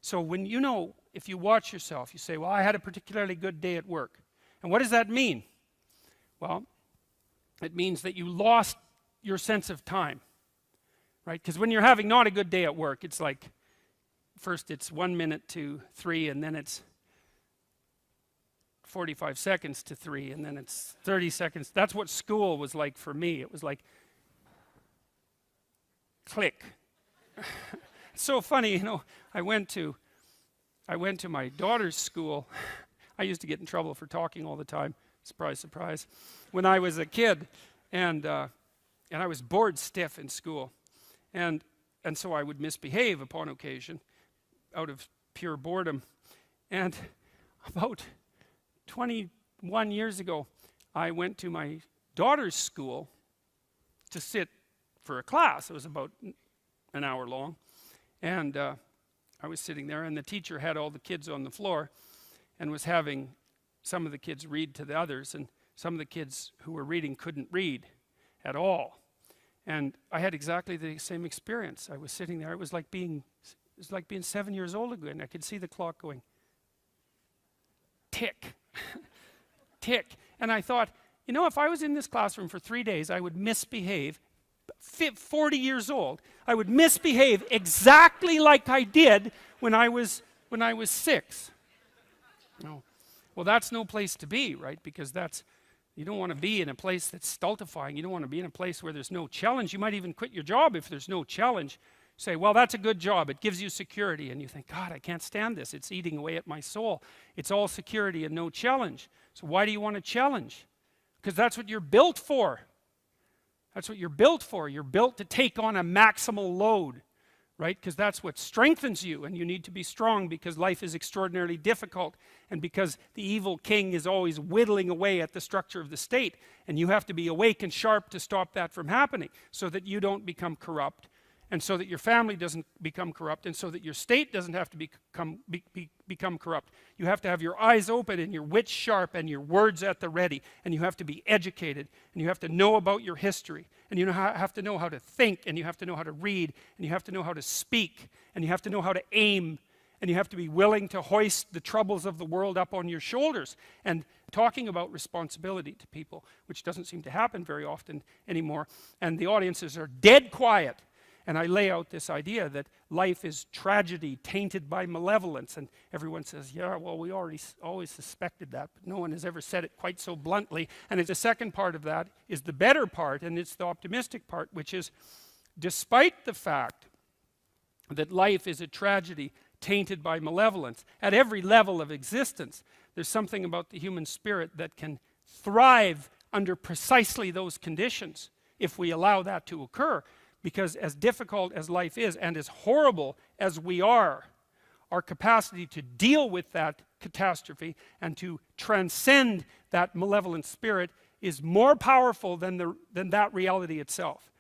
So when if you watch yourself, you say, well, I had a particularly good day at work. And what does that mean? Well, it means that you lost your sense of time, right? Because when you're having not a good day at work, it's like, first it's 1 minute to 3, and then it's 45 seconds to 3, and then it's 30 seconds. That's what school was like for me. It was like, click. It's so funny, I went to my daughter's school. I used to get in trouble for talking all the time. Surprise, surprise. When I was a kid, and I was bored stiff in school, and so I would misbehave upon occasion, out of pure boredom. And about 21 years ago, I went to my daughter's school to sit for a class. It was about an hour long, and I was sitting there, and the teacher had all the kids on the floor and was having some of the kids read to the others, and some of the kids who were reading couldn't read at all. And I had exactly the same experience. I was sitting there. It was like being 7 years old again. I could see the clock going tick, tick. And I thought, if I was in this classroom for 3 days, I would misbehave. 40 years old, I would misbehave exactly like I did when I was 6. No. Well, that's no place to be, right? Because you don't want to be in a place that's stultifying. You don't want to be in a place where there's no challenge. You might even quit your job if there's no challenge. Say, well, that's a good job. It gives you security. And you think, God, I can't stand this. It's eating away at my soul. It's all security and no challenge. So why do you want to challenge? Because that's what you're built for. That's what you're built for. You're built to take on a maximal load, right? Because that's what strengthens you, and you need to be strong because life is extraordinarily difficult, and because the evil king is always whittling away at the structure of the state, and you have to be awake and sharp to stop that from happening so that you don't become corrupt, and so that your family doesn't become corrupt, and so that your state doesn't have to become corrupt. You have to have your eyes open and your wits sharp and your words at the ready, and you have to be educated, and you have to know about your history, and you have to know how to think, and you have to know how to read, and you have to know how to speak, and you have to know how to aim, and you have to be willing to hoist the troubles of the world up on your shoulders. And talking about responsibility to people, which doesn't seem to happen very often anymore, and the audiences are dead quiet. And I lay out this idea that life is tragedy tainted by malevolence. And everyone says, yeah, well, we always suspected that, but no one has ever said it quite so bluntly. And the second part of that is the better part, and it's the optimistic part, which is, despite the fact that life is a tragedy tainted by malevolence, at every level of existence, there's something about the human spirit that can thrive under precisely those conditions if we allow that to occur. Because as difficult as life is, and as horrible as we are, our capacity to deal with that catastrophe and to transcend that malevolent spirit is more powerful than that reality itself.